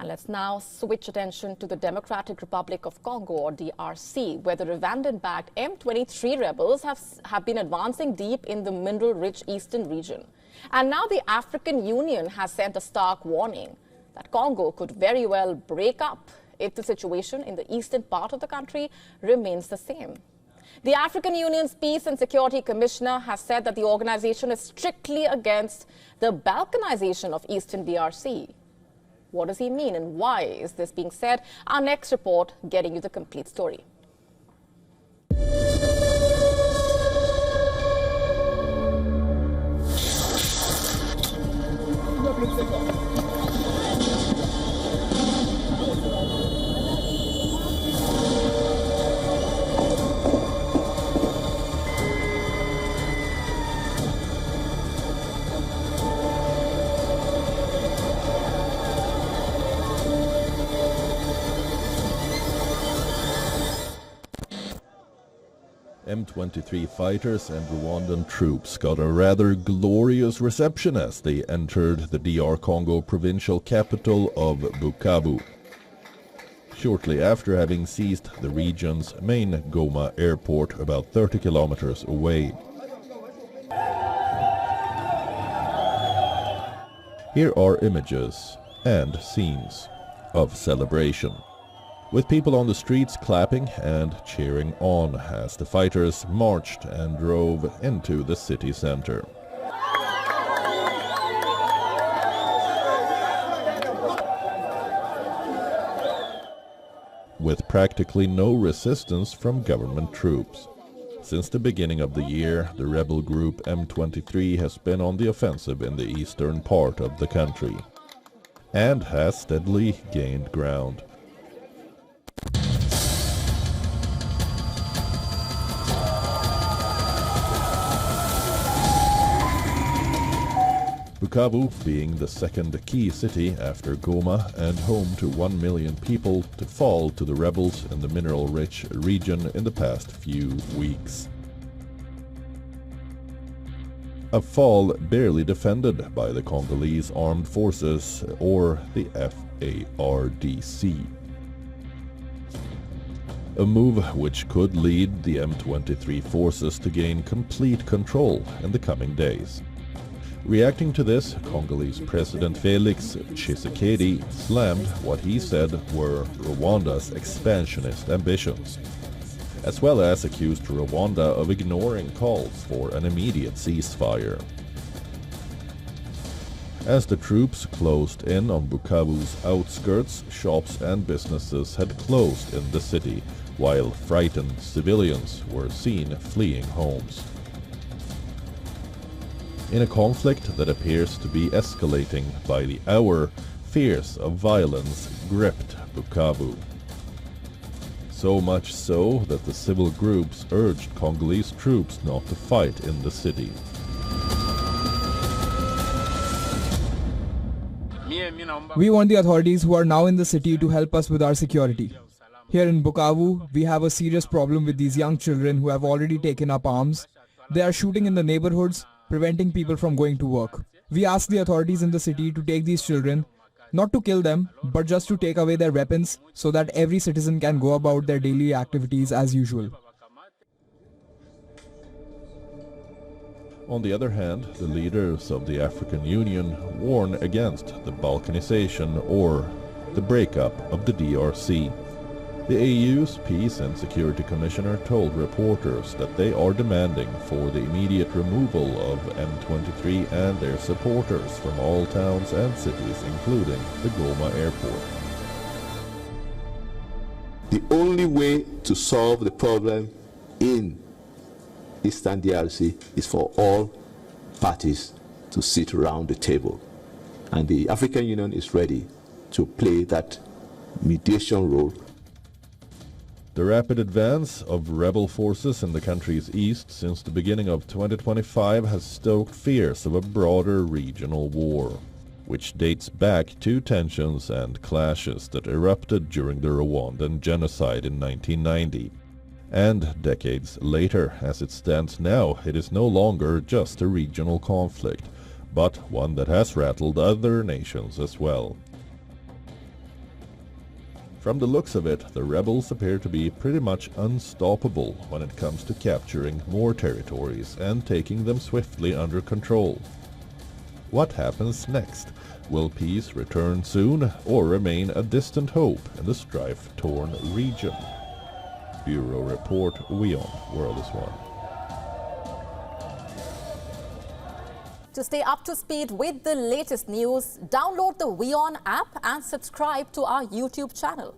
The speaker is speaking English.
And let's now switch attention to the Democratic Republic of Congo, or DRC, where the Rwandan-backed M23 rebels have been advancing deep in the mineral-rich eastern region. And now the African Union has sent a stark warning that Congo could very well break up if the situation in the eastern part of the country remains the same. The African Union's Peace and Security Commissioner has said that the organization is strictly against the balkanization of eastern DRC. What does he mean and why is this being said? Our next report getting you the complete story. M23 fighters and Rwandan troops got a rather glorious reception as they entered the DR Congo provincial capital of Bukavu, shortly after having seized the region's main Goma airport about 30 kilometers away. Here are images and scenes of celebration, with people on the streets clapping and cheering on as the fighters marched and drove into the city center. With practically no resistance from government troops. Since the beginning of the year, the rebel group M23 has been on the offensive in the eastern part of the country and has steadily gained ground. Bukavu being the second key city after Goma and home to 1 million people to fall to the rebels in the mineral-rich region in the past few weeks. A fall barely defended by the Congolese armed forces or the FARDC. A move which could lead the M23 forces to gain complete control in the coming days. Reacting to this, Congolese President Felix Tshisekedi slammed what he said were Rwanda's expansionist ambitions, as well as accused Rwanda of ignoring calls for an immediate ceasefire. As the troops closed in on Bukavu's outskirts, shops and businesses had closed in the city, while frightened civilians were seen fleeing homes. In a conflict that appears to be escalating by the hour, fears of violence gripped Bukavu. So much so that the civil groups urged Congolese troops not to fight in the city. We want the authorities who are now in the city to help us with our security. Here in Bukavu, we have a serious problem with these young children who have already taken up arms. They are shooting in the neighborhoods, preventing people from going to work. We ask the authorities in the city to take these children, not to kill them, but just to take away their weapons so that every citizen can go about their daily activities as usual. On the other hand, the leaders of the African Union warn against the balkanization or the breakup of the DRC. The AU's Peace and Security Commissioner told reporters that they are demanding for the immediate removal of M23 and their supporters from all towns and cities, including the Goma airport. The only way to solve the problem in Eastern DRC is for all parties to sit around the table. And the African Union is ready to play that mediation role. The rapid advance of rebel forces in the country's east since the beginning of 2025 has stoked fears of a broader regional war, which dates back to tensions and clashes that erupted during the Rwandan genocide in 1990. And decades later, as it stands now, it is no longer just a regional conflict, but one that has rattled other nations as well. From the looks of it, the rebels appear to be pretty much unstoppable when it comes to capturing more territories and taking them swiftly under control. What happens next? Will peace return soon or remain a distant hope in the strife-torn region? Bureau Report, WION World is One. To stay up to speed with the latest news, download the WION app and subscribe to our YouTube channel.